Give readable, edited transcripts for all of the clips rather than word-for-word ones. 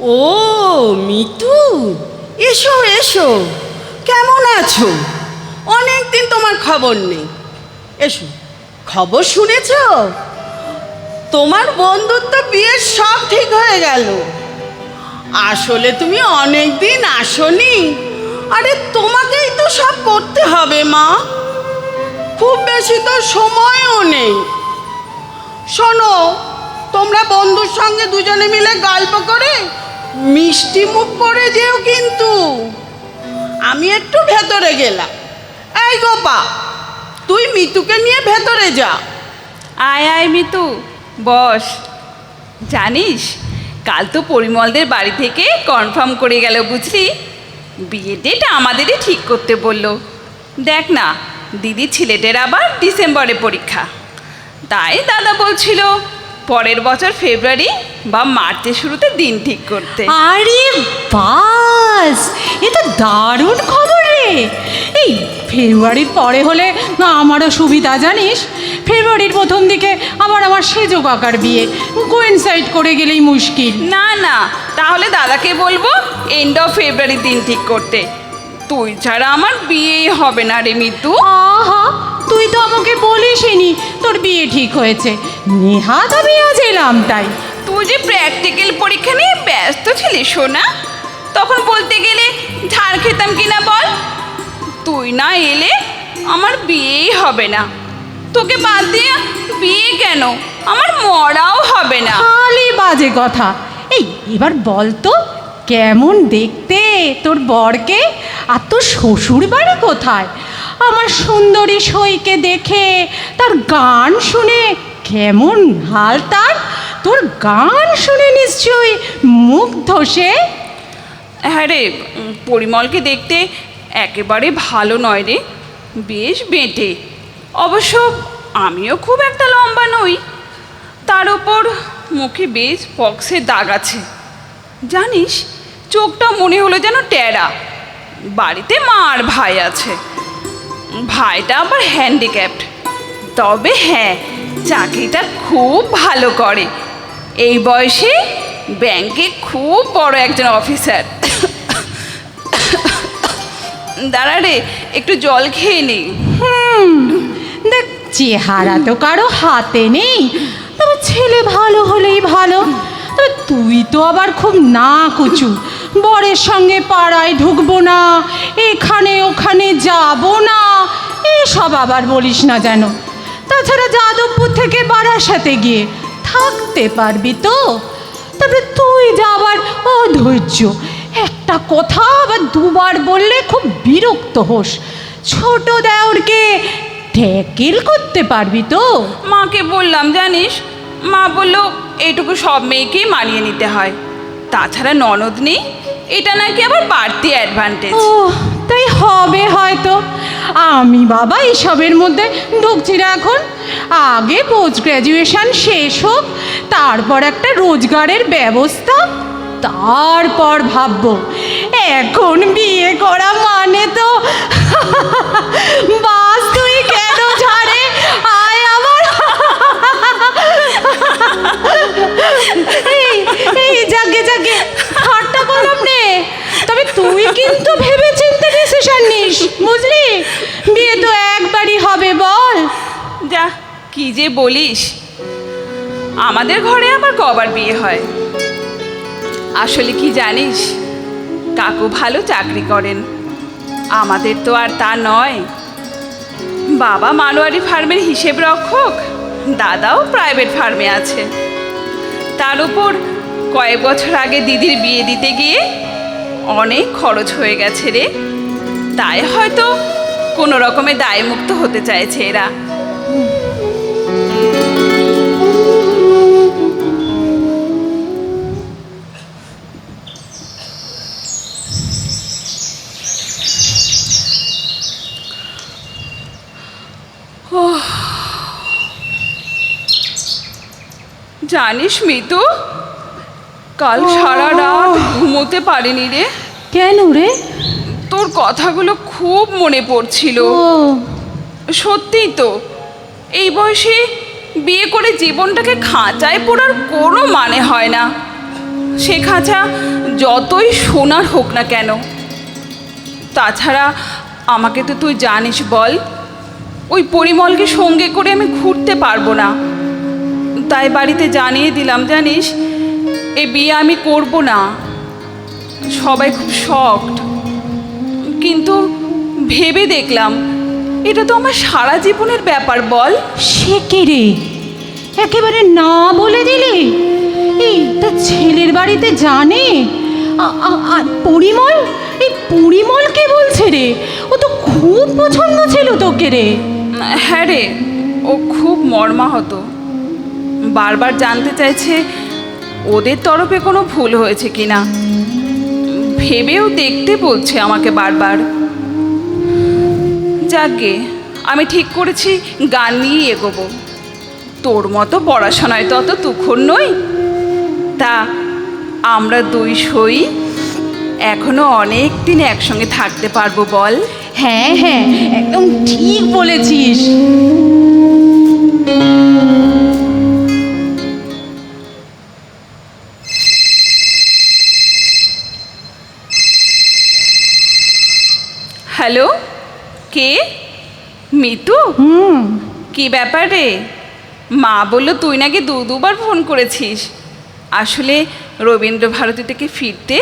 ও মিতু, এসো এসো, কেমন আছো? অনেক দিন তোমার খবর নেই। এসো, খবর শুনেছ? তোমার বন্ধুর তো বিয়ের সব ঠিক হয়ে গেল। আসলে তুমি অনেক দিন আসোনি। আরে তোমাকেই তো সব করতে হবে মা, খুব বেশি তো সময়ও নেই। শোনো, তোমরা বন্ধুর সঙ্গে দুজনে মিলে গল্প করে মিষ্টি মুখ করে যেও কিন্তু। আমি একটু ভেতরে গেলাম। এই গোপা, তুই মিতুকে নিয়ে ভেতরে যা। আয় আয় মিতু, বস। জানিস, কাল তো পরিমলদের বাড়ি থেকে কনফার্ম করে গেল, বুঝলি? বিয়ের ডেট আমাদেরই ঠিক করতে বলল। দেখ না, দিদি ছেলেদের আবার ডিসেম্বরে পরীক্ষা, তাই দাদা বলছিল পরের বছর ফেব্রুয়ারি বা মার্চের শুরুতে দিন ঠিক করতে। আরে বাস, এ তো দারুণ খবর রে। এই ফেব্রুয়ারির পরে হলে না আমারও সুবিধা, জানিস? ফেব্রুয়ারির প্রথম দিকে আমার সেজো কাকার বিয়ে, কোয়েনসাইড করে গেলেই মুশকিল। না না, তাহলে দাদাকে বলবো এন্ড অফ ফেব্রুয়ারি দিন ঠিক করতে। তুই ছাড়া আমার বিয়েই হবে না রে মিতু। আহা, তুই তো আমাকে বলিসনি তোর বিয়ে ঠিক হয়েছে। নেহাত আমি আজ এলাম তাই। তুই যে প্র্যাকটিক্যাল পরীক্ষা নিয়ে ব্যস্ত ছিলিস সোনা, তখন বলতে গেলে ঝাড় খেতাম কিনা বল? তুই না এলে আমার বিয়েই হবে না। তোকে বাদ দিয়ে বিয়ে কেন, আমার মরাও হবে না। খালি বাজে কথা। এই এবার বল তো, কেমন দেখতে তোর বরকে? আর তোর শ্বশুর বাড়ি কোথায়? আমার সুন্দরী সইকে দেখে, তার গান শুনে কেমন হাল তার? তোর গান শুনে নিশ্চয়ই মুগ্ধ সে। হ্যাঁ রে, পরিমলকে দেখতে একেবারে ভালো নয় রে, বেশ বেঁটে। অবশ্য আমিও খুব একটা লম্বা নই, তার ওপর মুখে বেশ পক্সের দাগ আছে। জানিস, চোখটা মনে হলো যেন টেরা। বাড়িতে মা আর ভাই আছে, ভাইটা আবার হ্যান্ডিক্যাপড। তবে হ্যাঁ, চাকরিটা খুব ভালো করে। এই বয়সে ব্যাংকে খুব বড় একজন অফিসার। দাঁড়া রে, একটু জল খেয়ে নিই। দেখ, চেহারা তো কারো হাতে নেই, তবে ছেলে ভালো হলেই ভালো। তবে তুই তো আবার খুব না কুচু, বরের সঙ্গে পাড়ায় ঢুকবো না, এখানে ওখানে যাব না, এসব আবার বলিস না যেন। তাছাড়া যাদবপুর থেকে বারাসাতে গিয়ে থাকতে পারবি তো? তবে তুই যা আবার অধৈর্য, একটা কথা আবার দুবার বললে খুব বিরক্ত হোস। ছোট দেওরকে ট্যাকেল করতে পারবি তো? মাকে বললাম, জানিস, মা বলল এইটুকু সব মেয়েকেই মানিয়ে নিতে হয়। তাছাড়া ননদ নেই, এটা নাকি আবার বাড়তি অ্যাডভান্টেজ। ও, তাই হবে হয়তো। আমি বাবা এসবের মধ্যে ঢুকছি না এখন। আগে পোস্ট গ্র্যাজুয়েশন শেষ হোক, তারপর একটা রোজগারের ব্যবস্থা, তারপর ভাববো। এখন বিয়ে করা মানে তো বাস তুই কেন ঝাড়ে আয় আমার। এই জাগে জাগে ঠাট্টা করলাম রে, তবে তুই কিন্তু ভেবে চিন্তে ডিসিশন নিস, বুঝলি? বিয়ে তো একবারই হবে, বল। যা, কি যে বলিস। আমাদের ঘরে আবার কবার বিয়ে হয়? আসলে কি জানিস, কাকু ভালো চাকরি করেন, আমাদের তো আর তা নয়। বাবা মানোয়ারি ফার্মের হিসেব রক্ষক, দাদাও প্রাইভেট ফার্মে আছে। তার উপর কয়েক বছর আগে দিদির বিয়ে দিতে গিয়ে অনেক খরচ হয়ে গেছে রে, তাই হয়তো কোনো রকমে দায়মুক্ত হতে চাইছে এরা। জানিস মিতু, কাল সারা রাত ঘুমোতে পারিনি রে। কেন রে? তোর কথাগুলো খুব মনে পড়ছিল। ও, সত্যিই তো, এই বয়সে বিয়ে করে জীবনটাকে খাঁচায় পড়ার কোনো মানে হয় না। সে খাঁচা যতই সোনার হোক না কেন। তাছাড়া আমাকে তো তুই জানিস বল, ওই পরিমলকে সঙ্গে করে আমি ঘুরতে পারবো না। তাই বাড়িতে জানিয়ে দিলাম, জানিস, এ বিয়ে আমি করব না। সবাই খুব শকড, কিন্তু ভেবে দেখলাম এটা তো আমার সারা জীবনের ব্যাপার বল। সে কে রে, একেবারে না বলে দিলি? এই তা ছেলের বাড়িতে জানে? পরিমল, এই পরিমল কে বলছে রে? ও তো খুব পছন্দ ছিল তোকে রে। হ্যাঁ রে, ও খুব মর্মাহত, বারবার জানতে চাইছে ওদের তরফে কোনো ভুল হয়েছে কিনা। ভেবেও দেখতে বলছে আমাকে বারবার। যাকগে, আমি ঠিক করেছি গান নিয়েই এগোবো। তোর মতো পড়াশোনায় তো অত তুখর নই। তা আমরা দুই সই এখনো অনেক দিন একসঙ্গে থাকতে পারবো বল। হ্যাঁ হ্যাঁ, একদম ঠিক বলেছিস। হ্যালো, কে? মিতু? কি ব্যাপার রে? মা বললো তুই নাকি দুবার ফোন করেছিস। আসলে রবীন্দ্র ভারতী থেকে ফিরতে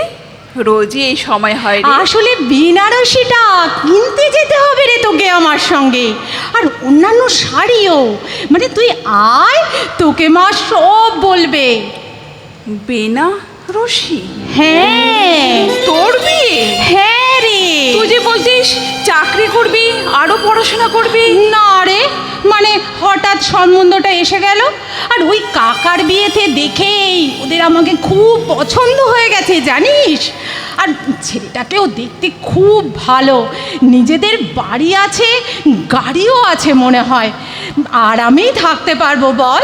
রোজই এই সময় হয় রে। আসলে বেনারসিটা কিনতে যেতে হবে রে তোকে আমার সঙ্গে, আর অন্যান্য শাড়িও। মানে তুই আয়, তোকে মা সব বলবে। বেনারসি? হ্যাঁ। তোর বিয়ে? হ্যাঁ রে। তুই যে বলতিস চাকরি করবি, আরো পড়াশোনা করবি। না রে, মানে হঠাৎ সম্বন্ধটা এসে গেল, আর ওই কাকার বিয়েতে দেখেই ওদের আমাকে খুব পছন্দ হয়ে গেছে জানিস। আর ছেলেটাকেও দেখতে খুব ভালো, নিজেদের বাড়ি আছে, গাড়িও আছে মনে হয়। আরামেই থাকতে পারবো বল।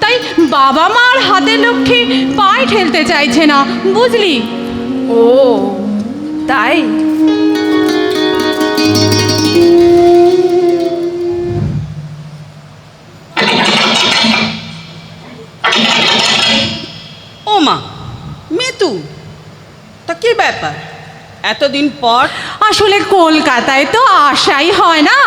তাই বাবা মার হাতে লক্ষ্মী পায়ে ঠেলতে চাইছে না, বুঝলি? ও তাই? ও মা, মিতু, তা কি ব্যাপার এতদিন পর? আসলে কলকাতায় তো আসাই হয় না,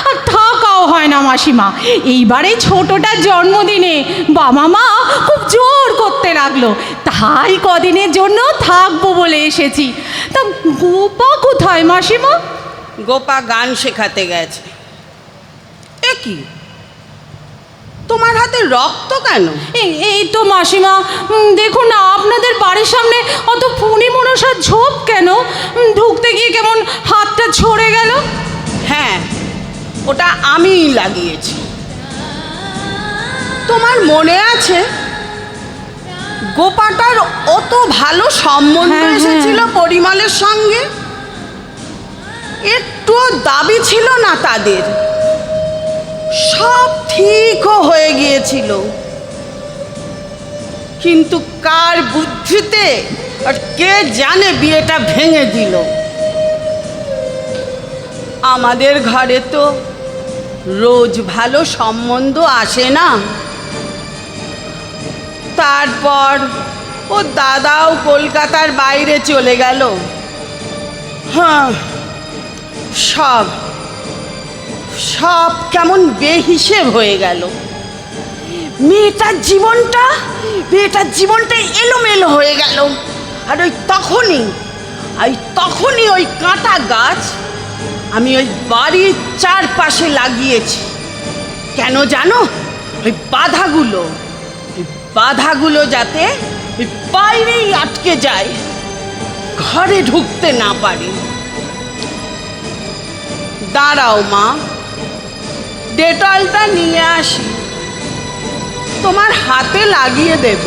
আর থাকাও হয় না মাসিমা। এইবারে ছোটটার জন্মদিনে বাবা মা খুব জোর করতে লাগলো, তাই কদিনের জন্য থাকবো বলে এসেছি। তা গোপা কোথায় মাসিমা? গোপা গান শেখাতে গেছে। এ কি, তোমার হাতে রক্ত কেন? এই তো মাসিমা, দেখুন না আপনাদের বাড়ির সামনে অত ফণি মনসার ঝোপ কেন? ঢুকতে গিয়ে কেমন হাতটা ঝরে গেল। হ্যাঁ, ওটা আমিই লাগিয়েছি। তোমার মনে আছে গোপাটার অত ভালো সম্বন্ধ হ্যাঁ, এসেছিল পরিমলের সঙ্গে? একটুও দাবি ছিল না তাদের, সব ঠিকও হয়ে গিয়েছিল। কিন্তু কার বুদ্ধিতে আর কে জানে বিয়েটা ভেঙে দিল। আমাদের ঘরে তো রোজ ভালো সম্বন্ধ আসে না। তারপর ও দাদাও কলকাতার বাইরে চলে গেল। হ্যাঁ, সব সব কেমন বেহিসেব হয়ে গেল। মেয়েটার জীবনটা এলোমেলো হয়ে গেল। আর ওই তখনই ওই কাঁটা গাছ আমি ওই বাড়ির চারপাশে লাগিয়েছি। কেন জানো? ওই বাধাগুলো যাতে ওই বাইরেই আটকে যায়, ঘরে ঢুকতে না পারে। দাঁড়াও মা, ডেটলটা নিয়ে আসি, তোমার হাতে লাগিয়ে দেব।